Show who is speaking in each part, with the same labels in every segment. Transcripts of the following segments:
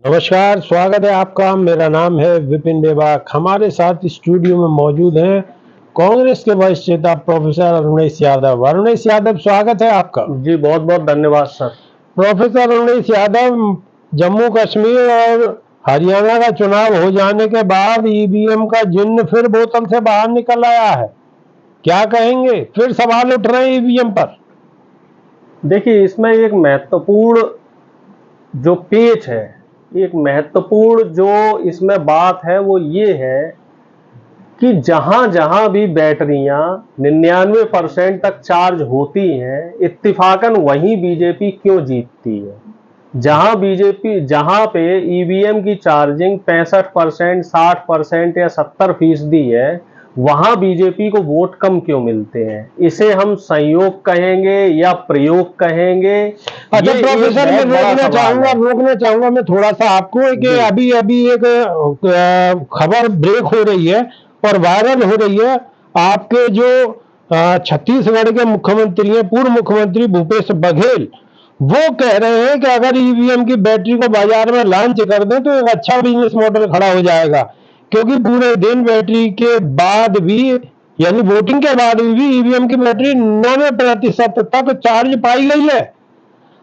Speaker 1: नमस्कार, स्वागत है आपका। मेरा नाम है विपिन बेबाक। हमारे साथ स्टूडियो में मौजूद हैं कांग्रेस के वरिष्ठ नेता प्रोफेसर अरुणेश यादव। अरुणेश यादव, स्वागत है आपका।
Speaker 2: जी बहुत बहुत धन्यवाद सर।
Speaker 1: प्रोफेसर अरुणेश यादव, जम्मू कश्मीर और हरियाणा का चुनाव हो जाने के बाद ईवीएम का जिन्न फिर बोतल से बाहर निकल आया है। क्या कहेंगे? फिर सवाल उठ रहे हैं ईवीएम पर।
Speaker 2: देखिए, इसमें एक महत्वपूर्ण जो पेच है, एक महत्वपूर्ण जो इसमें बात है वो ये है कि जहां जहां भी बैटरियां 99% तक चार्ज होती हैं, इत्तिफाकन वहीं बीजेपी क्यों जीतती है। जहां पे ईवीएम की चार्जिंग 65%, 60% या 70% है, वहां बीजेपी को वोट कम क्यों मिलते हैं? इसे हम संयोग कहेंगे या प्रयोग कहेंगे?
Speaker 1: अच्छा प्रोफेसर, मैं रोकना चाहूंगा मैं थोड़ा सा आपको कि अभी अभी एक खबर ब्रेक हो रही है और वायरल हो रही है। आपके जो छत्तीसगढ़ के मुख्यमंत्री हैं, पूर्व मुख्यमंत्री भूपेश बघेल, वो कह रहे हैं कि अगर ईवीएम की बैटरी को बाजार में लॉन्च कर दें तो एक अच्छा बिजनेस मॉडल खड़ा हो जाएगा, क्योंकि पूरे दिन बैटरी के बाद भी, यानी वोटिंग के बाद भी ईवीएम की बैटरी 90% तक चार्ज पाई गई है।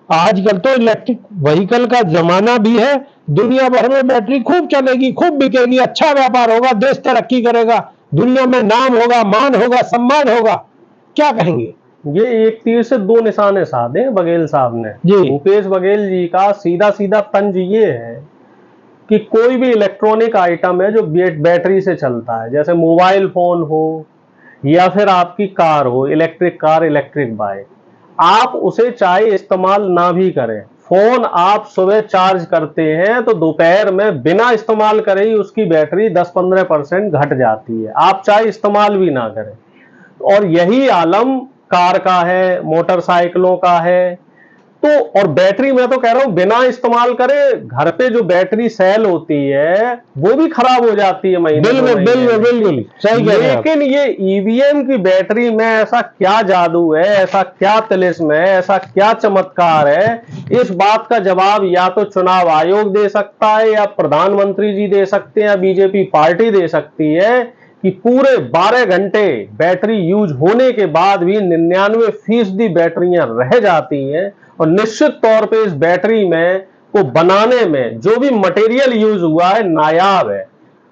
Speaker 1: आजकल तो इलेक्ट्रिक व्हीकल का जमाना भी है। दुनिया भर में बैटरी खूब चलेगी, खूब बिकेगी, अच्छा व्यापार होगा, देश तरक्की करेगा, दुनिया में नाम होगा, मान होगा, सम्मान होगा। क्या कहेंगे?
Speaker 2: ये एक तीर से दो निशाने साधे बघेल साहब ने। भूपेश बघेल जी का सीधा सीधा तंज ये है कि कोई भी इलेक्ट्रॉनिक आइटम है जो बैटरी से चलता है, जैसे मोबाइल फोन हो या फिर आपकी कार हो, इलेक्ट्रिक कार, इलेक्ट्रिक बाइक, आप उसे चाहे इस्तेमाल ना भी करें, फोन आप सुबह चार्ज करते हैं तो दोपहर में बिना इस्तेमाल करे ही उसकी बैटरी 10-15% घट जाती है, आप चाहे इस्तेमाल भी ना करें। और यही आलम कार का है, मोटरसाइकिलों का है। तो और बैटरी, मैं तो कह रहा हूं बिना इस्तेमाल करे घर पे जो बैटरी सेल होती है वो भी खराब हो जाती है महीने में।
Speaker 1: बिल्कुल सही कह रहे हैं।
Speaker 2: लेकिन ये ईवीएम की बैटरी में ऐसा क्या जादू है, ऐसा क्या तिलिस्म है, ऐसा क्या चमत्कार है? इस बात का जवाब या तो चुनाव आयोग दे सकता है, या प्रधानमंत्री जी दे सकते हैं, या बीजेपी पार्टी दे सकती है कि पूरे 12 घंटे बैटरी यूज होने के बाद भी 99% बैटरियां रह जाती हैं। और निश्चित तौर पे इस बैटरी में को बनाने में जो भी मटेरियल यूज हुआ है नायाब है।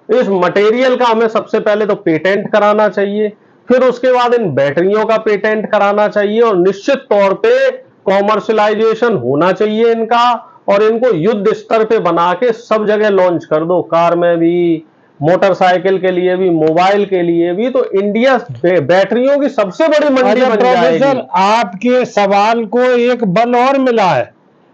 Speaker 2: इस मटेरियल का हमें सबसे पहले तो पेटेंट कराना चाहिए, फिर उसके बाद इन बैटरियों का पेटेंट कराना चाहिए, और निश्चित तौर पे कॉमर्शलाइजेशन होना चाहिए इनका, और इनको युद्ध स्तर पे बना के सब जगह लॉन्च कर दो, कार में भी, मोटरसाइकिल के लिए भी, मोबाइल के लिए भी। तो इंडिया बैटरियों की सबसे बड़ी मंडी बन जाएगी।
Speaker 1: आपके सवाल को एक बल और मिला है।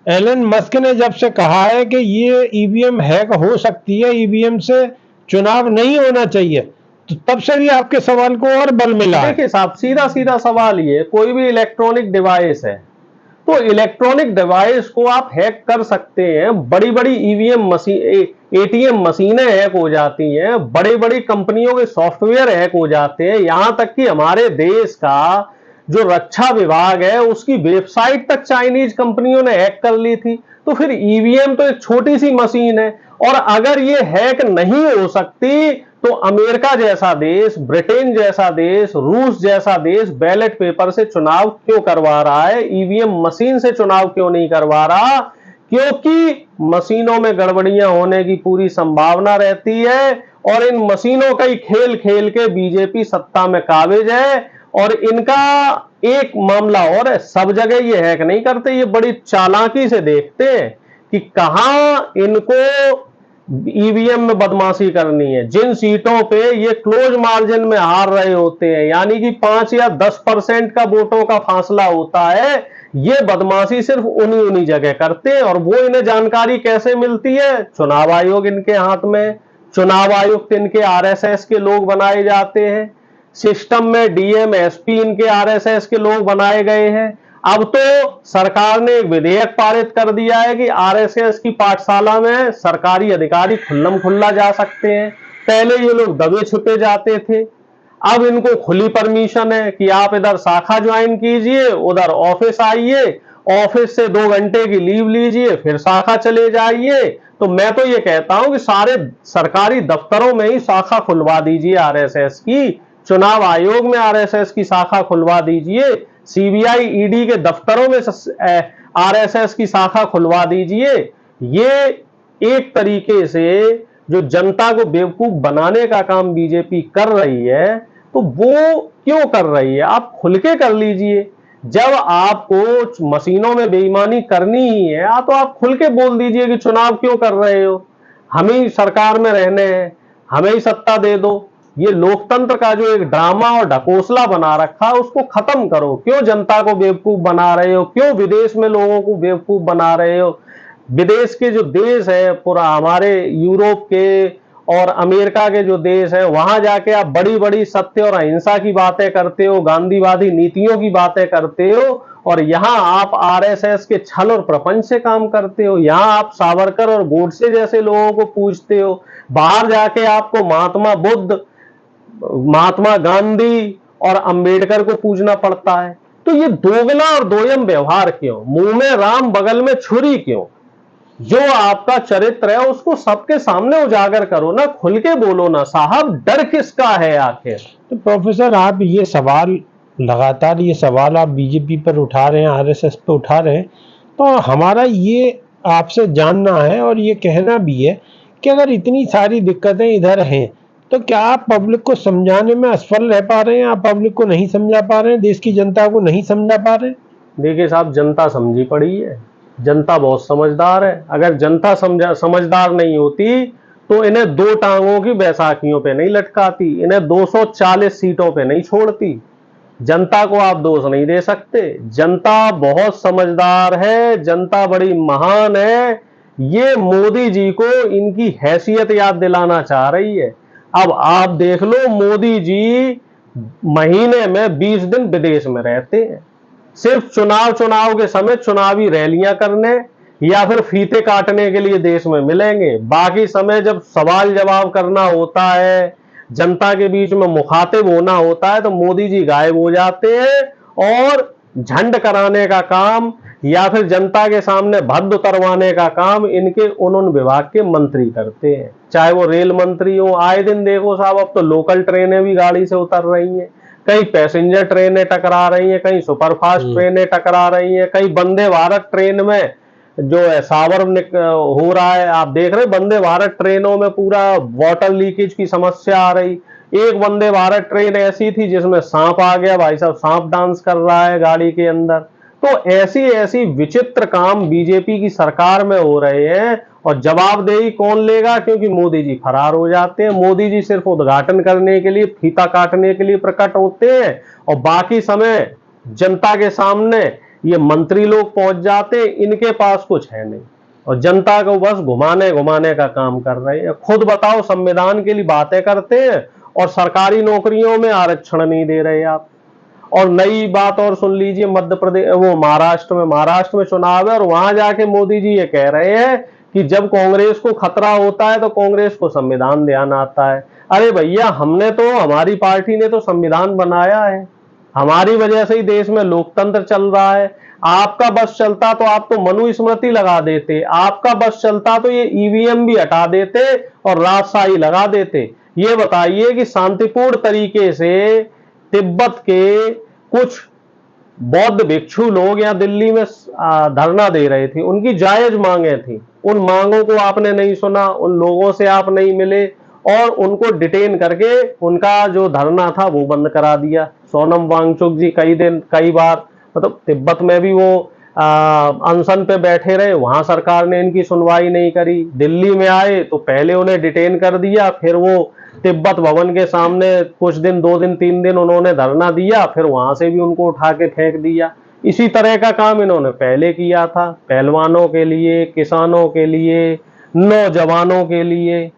Speaker 1: एलन मस्क ने जब से कहा है कि ये ईवीएम हैक हो सकती है, ईवीएम से चुनाव नहीं होना चाहिए, तो तब से भी आपके सवाल को और बल मिला है।
Speaker 2: देखिए साहब, सीधा सीधा सवाल ये, कोई भी इलेक्ट्रॉनिक डिवाइस है तो इलेक्ट्रॉनिक डिवाइस को आप हैक कर सकते हैं। बड़ी बड़ी ईवीएम मशीन, एटीएम मशीनें हैक हो जाती हैं, बड़ी बड़ी कंपनियों के सॉफ्टवेयर हैक हो जाते हैं, यहां तक कि हमारे देश का जो रक्षा विभाग है उसकी वेबसाइट तक चाइनीज कंपनियों ने हैक कर ली थी। तो फिर ईवीएम तो एक छोटी सी मशीन है, और अगर ये हैक नहीं हो सकती तो अमेरिका जैसा देश, ब्रिटेन जैसा देश, रूस जैसा देश बैलेट पेपर से चुनाव क्यों करवा रहा है, ईवीएम मशीन से चुनाव क्यों नहीं करवा रहा? क्योंकि मशीनों में गड़बड़ियां होने की पूरी संभावना रहती है, और इन मशीनों का ही खेल खेल के बीजेपी सत्ता में काबिज है। और इनका एक मामला और है, सब जगह ये हैक नहीं करते, ये बड़ी चालाकी से देखते हैं कि कहां इनको ईवीएम में बदमाशी करनी है। जिन सीटों पे ये क्लोज मार्जिन में हार रहे होते हैं, यानी कि 5 या 10% का वोटों का फासला होता है, ये बदमाशी सिर्फ उन्हीं उन्हीं जगह करते हैं। और वो इन्हें जानकारी कैसे मिलती है? चुनाव आयोग इनके हाथ में, चुनाव आयुक्त इनके आरएसएस के लोग बनाए जाते हैं, सिस्टम में डीएम एसपी इनके आरएसएस के लोग बनाए गए हैं। अब तो सरकार ने एक विधेयक पारित कर दिया है कि आरएसएस की पाठशाला में सरकारी अधिकारी खुल्लम खुल्ला जा सकते हैं। पहले ये लोग दबे छुपे जाते थे, अब इनको खुली परमिशन है कि आप इधर शाखा ज्वाइन कीजिए, उधर ऑफिस आइए, ऑफिस से 2 घंटे की लीव लीजिए, फिर शाखा चले जाइए। तो मैं तो ये कहता हूं कि सारे सरकारी दफ्तरों में ही शाखा खुलवा दीजिए आरएसएस की, चुनाव आयोग में आरएसएस की शाखा खुलवा दीजिए, सीबीआई ईडी के दफ्तरों में आरएसएस की शाखा खुलवा दीजिए। ये एक तरीके से जो जनता को बेवकूफ बनाने का काम बीजेपी कर रही है, तो वो क्यों कर रही है? आप खुल के कर लीजिए। जब आपको मशीनों में बेईमानी करनी ही है तो आप खुल के बोल दीजिए कि चुनाव क्यों कर रहे हो, हम ही सरकार में रहने हैं, हमें ही सत्ता दे दो। ये लोकतंत्र का जो एक ड्रामा और ढकोसला बना रखा है उसको खत्म करो। क्यों जनता को बेवकूफ बना रहे हो? क्यों विदेश में लोगों को बेवकूफ बना रहे हो? विदेश के जो देश है, पूरा हमारे यूरोप के और अमेरिका के जो देश है, वहां जाके आप बड़ी बड़ी सत्य और अहिंसा की बातें करते हो, गांधीवादी नीतियों की बातें करते हो, और यहां आप आरएसएस के छल और प्रपंच से काम करते हो। यहां आप सावरकर और गोडसे जैसे लोगों को पूजते हो। बाहर जाके आपको महात्मा बुद्ध, महात्मा गांधी और अंबेडकर को पूजना पड़ता है। तो ये दोगला और दोयम व्यवहार क्यों? मुंह में राम बगल में छुरी क्यों? जो आपका चरित्र है उसको सबके सामने उजागर करो ना, खुल के बोलो ना साहब, डर किसका है आखिर?
Speaker 1: तो प्रोफेसर, आप ये सवाल लगातार ये सवाल आप बीजेपी पर उठा रहे हैं, आरएसएस पर उठा रहे हैं, तो हमारा ये आपसे जानना है और ये कहना भी है कि अगर इतनी सारी दिक्कतें इधर हैं तो क्या आप पब्लिक को समझाने में असफल रह पा रहे हैं? आप पब्लिक को नहीं समझा पा रहे हैं, देश की जनता को नहीं समझा पा रहे हैं?
Speaker 2: देखिए साहब, जनता समझी पड़ी है, जनता बहुत समझदार है। अगर जनता समझदार नहीं होती तो इन्हें दो टांगों की बैसाखियों पे नहीं लटकाती, इन्हें 240 सीटों पे नहीं छोड़ती। जनता को आप दोष नहीं दे सकते, जनता बहुत समझदार है, जनता बड़ी महान है। ये मोदी जी को इनकी हैसियत याद दिलाना चाह रही है। अब आप देख लो, मोदी जी महीने में 20 दिन विदेश में रहते हैं, सिर्फ चुनाव के समय चुनावी रैलियां करने या फिर फीते काटने के लिए देश में मिलेंगे। बाकी समय जब सवाल जवाब करना होता है, जनता के बीच में मुखातिब होना होता है, तो मोदी जी गायब हो जाते हैं और झंड कराने का काम या फिर जनता के सामने भद्द उतरवाने का काम इनके उन विभाग के मंत्री करते हैं, चाहे वो रेल मंत्री हो। आए दिन देखो साहब, अब तो लोकल ट्रेनें भी गाड़ी से उतर रही हैं, कहीं पैसेंजर ट्रेनें टकरा रही हैं, कहीं सुपरफास्ट ट्रेनें टकरा रही हैं, कहीं वंदे भारत ट्रेन में जो है सावर हो रहा है। आप देख रहे वंदे भारत ट्रेनों में पूरा वाटर लीकेज की समस्या आ रही। एक वंदे भारत ट्रेन ऐसी थी जिसमें सांप आ गया, भाई साहब सांप डांस कर रहा है गाड़ी के अंदर। तो ऐसी ऐसी विचित्र काम बीजेपी की सरकार में हो रहे हैं, और जवाबदेही कौन लेगा? क्योंकि मोदी जी फरार हो जाते हैं। मोदी जी सिर्फ उद्घाटन करने के लिए, फीता काटने के लिए प्रकट होते हैं, और बाकी समय जनता के सामने ये मंत्री लोग पहुंच जाते हैं, इनके पास कुछ है नहीं, और जनता को बस घुमाने घुमाने का काम कर रहे हैं। खुद बताओ, संविधान के लिए बातें करते हैं और सरकारी नौकरियों में आरक्षण नहीं दे रहे आप। और नई बात और सुन लीजिए, मध्य प्रदेश, वो महाराष्ट्र में चुनाव है, और वहां जाके मोदी जी ये कह रहे हैं कि जब कांग्रेस को खतरा होता है तो कांग्रेस को संविधान ध्यान आता है। अरे भैया, हमारी पार्टी ने तो संविधान बनाया है, हमारी वजह से ही देश में लोकतंत्र चल रहा है। आपका बस चलता तो आप तो मनुस्मृति लगा देते, आपका बस चलता तो ये ईवीएम भी हटा देते और राजशाही लगा देते। ये बताइए कि शांतिपूर्ण तरीके से तिब्बत के कुछ बौद्ध भिक्षु लोग यहाँ दिल्ली में धरना दे रहे थे, उनकी जायज मांगे थी, उन मांगों को आपने नहीं सुना, उन लोगों से आप नहीं मिले और उनको डिटेन करके उनका जो धरना था वो बंद करा दिया। सोनम वांगचुक जी कई बार मतलब तिब्बत में भी वो अनशन पे बैठे रहे, वहां सरकार ने इनकी सुनवाई नहीं करी। दिल्ली में आए तो पहले उन्हें डिटेन कर दिया, फिर वो तिब्बत भवन के सामने कुछ दिन, 2 दिन 3 दिन उन्होंने धरना दिया, फिर वहां से भी उनको उठा के फेंक दिया। इसी तरह का काम इन्होंने पहले किया था, पहलवानों के लिए, किसानों के लिए, नौजवानों के लिए।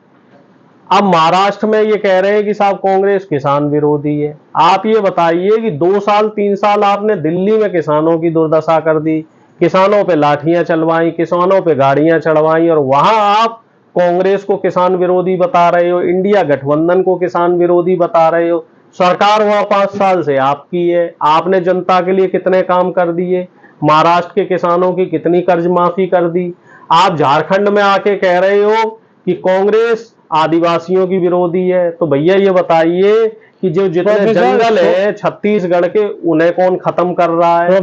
Speaker 2: अब महाराष्ट्र में ये कह रहे हैं कि साहब कांग्रेस किसान विरोधी है। आप ये बताइए कि 2 साल 3 साल आपने दिल्ली में किसानों की दुर्दशा कर दी, किसानों पे लाठियां चलवाई, किसानों पे गाड़ियां चढ़वाई, और वहां आप कांग्रेस को किसान विरोधी बता रहे हो, इंडिया गठबंधन को किसान विरोधी बता रहे हो। सरकार वहां 5 साल से आपकी है, आपने जनता के लिए कितने काम कर दिए, महाराष्ट्र के किसानों की कितनी कर्ज माफी कर दी, आप झारखंड में आके कह रहे हो कि कांग्रेस आदिवासियों की विरोधी है, तो भैया ये बताइए कि जो जितने जंगल है छत्तीसगढ़ के, उन्हें कौन खत्म कर रहा है?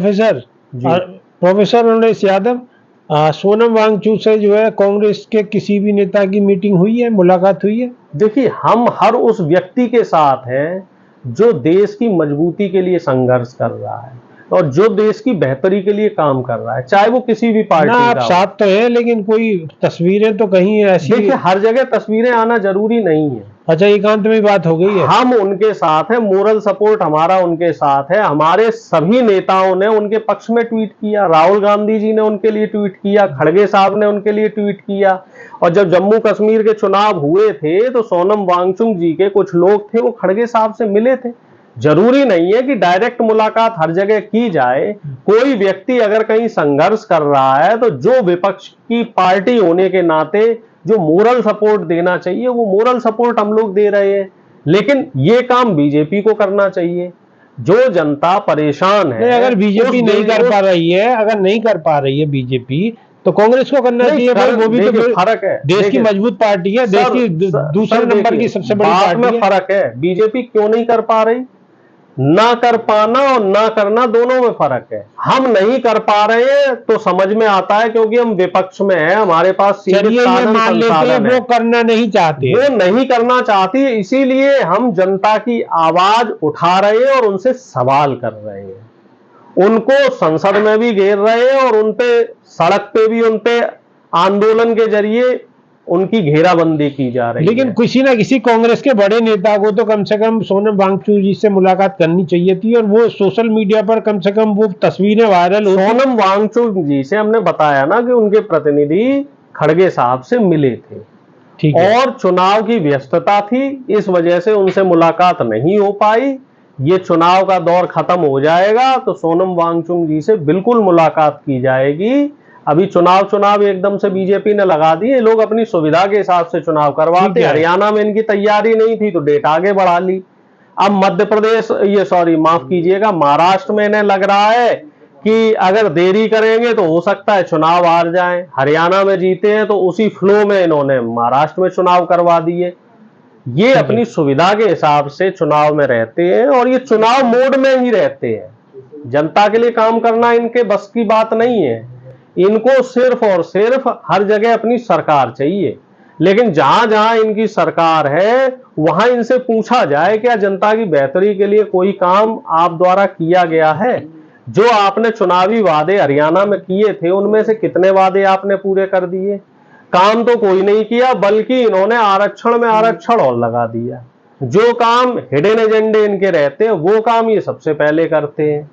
Speaker 1: प्रोफेसर नरेश यादव, सोनम वांगचुक से जो है कांग्रेस के किसी भी नेता की मीटिंग हुई है, मुलाकात हुई है?
Speaker 2: देखिए, हम हर उस व्यक्ति के साथ हैं जो देश की मजबूती के लिए संघर्ष कर रहा है और जो देश की बेहतरी के लिए काम कर रहा है, चाहे वो किसी भी पार्टी
Speaker 1: ना, आप
Speaker 2: का हो।
Speaker 1: साथ तो है, लेकिन कोई तस्वीरें तो कहीं ऐसी।
Speaker 2: देखिए, हर जगह तस्वीरें आना जरूरी नहीं है।
Speaker 1: अच्छा, एकांत में बात हो गई है?
Speaker 2: हम उनके साथ हैं, मोरल सपोर्ट हमारा उनके साथ है। हमारे सभी नेताओं ने उनके पक्ष में ट्वीट किया, राहुल गांधी जी ने उनके लिए ट्वीट किया, खड़गे साहब ने उनके लिए ट्वीट किया। और जब जम्मू कश्मीर के चुनाव हुए थे तो सोनम वांगचुक जी के कुछ लोग थे, वो खड़गे साहब से मिले थे। जरूरी नहीं है कि डायरेक्ट मुलाकात हर जगह की जाए। कोई व्यक्ति अगर कहीं संघर्ष कर रहा है तो जो विपक्ष की पार्टी होने के नाते जो मोरल सपोर्ट देना चाहिए वो मोरल सपोर्ट हम लोग दे रहे हैं, लेकिन ये काम बीजेपी को करना चाहिए। जो जनता परेशान है,
Speaker 1: अगर बीजेपी नहीं कर पा रही है, अगर नहीं कर पा रही है बीजेपी, तो कांग्रेस को करना चाहिए भाई। वो भी तो
Speaker 2: फर्क है,
Speaker 1: देश की मजबूत पार्टी है, देश की दूसरे नंबर की सबसे बड़ी पार्टी है।
Speaker 2: फर्क है, बीजेपी क्यों नहीं कर पा रही? ना कर पाना और ना करना, दोनों में फर्क है। हम नहीं कर पा रहे हैं तो समझ में आता है क्योंकि हम विपक्ष में हैं, हमारे पास सीमित साधन संसाधन है।
Speaker 1: वो करना नहीं चाहते,
Speaker 2: वो नहीं करना चाहती, इसीलिए हम जनता की आवाज उठा रहे हैं और उनसे सवाल कर रहे हैं। उनको संसद में भी घेर रहे हैं और उनपे सड़क पे भी उनपे आंदोलन के जरिए उनकी घेराबंदी की जा रही है।
Speaker 1: लेकिन किसी ना किसी कांग्रेस के बड़े नेता को तो कम से कम सोनम वांगचुक जी से मुलाकात करनी चाहिए थी, और वो सोशल मीडिया पर कम से कम वो तस्वीरें वायरल हो।
Speaker 2: सोनम वांगचुक जी से हमने बताया ना कि उनके प्रतिनिधि खड़गे साहब से मिले थे,
Speaker 1: ठीक है,
Speaker 2: और चुनाव की व्यस्तता थी, इस वजह से उनसे मुलाकात नहीं हो पाई। ये चुनाव का दौर खत्म हो जाएगा तो सोनम वांगचुक जी से बिल्कुल मुलाकात की जाएगी। अभी चुनाव एकदम से बीजेपी ने लगा दिए, लोग अपनी सुविधा के हिसाब से चुनाव करवाते। हरियाणा में इनकी तैयारी नहीं थी तो डेट आगे बढ़ा ली। अब मध्य प्रदेश, माफ कीजिएगा, महाराष्ट्र में इन्हें लग रहा है कि अगर देरी करेंगे तो हो सकता है चुनाव हार जाएं। हरियाणा में जीते हैं तो उसी फ्लो में इन्होंने महाराष्ट्र में चुनाव करवा दिए। ये अपनी सुविधा के हिसाब से चुनाव में रहते हैं और ये चुनाव मोड में ही रहते हैं। जनता के लिए काम करना इनके बस की बात नहीं है। इनको सिर्फ और सिर्फ हर जगह अपनी सरकार चाहिए, लेकिन जहां जहां इनकी सरकार है वहां इनसे पूछा जाए क्या जनता की बेहतरी के लिए कोई काम आप द्वारा किया गया है? जो आपने चुनावी वादे हरियाणा में किए थे उनमें से कितने वादे आपने पूरे कर दिए? काम तो कोई नहीं किया, बल्कि इन्होंने आरक्षण में आरक्षण और लगा दिया। जो काम हिडन एजेंडे इनके रहते हैं वो काम ये सबसे पहले करते हैं,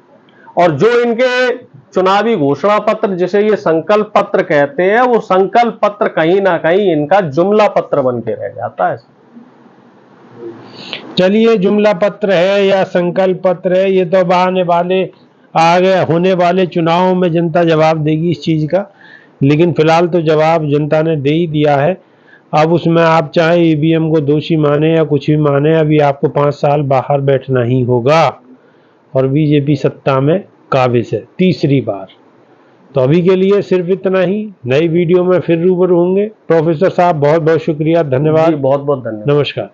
Speaker 2: और जो इनके चुनावी घोषणा पत्र, जिसे ये संकल्प पत्र कहते हैं, वो संकल्प पत्र कहीं ना कहीं इनका जुमला पत्र बन के रह जाता है।
Speaker 1: चलिए, जुमला पत्र है या संकल्प पत्र है, ये तो आने वाले आगे होने वाले चुनावों में जनता जवाब देगी इस चीज का, लेकिन फिलहाल तो जवाब जनता ने दे ही दिया है। अब उसमें आप चाहे ईवीएम को दोषी माने या कुछ भी माने, अभी आपको 5 साल बाहर बैठना ही होगा, और बीजेपी सत्ता में काबिज है तीसरी बार। तो अभी के लिए सिर्फ इतना ही, नई वीडियो में फिर रूबरू होंगे। प्रोफेसर साहब बहुत बहुत शुक्रिया, धन्यवाद,
Speaker 2: बहुत बहुत धन्यवाद,
Speaker 1: नमस्कार।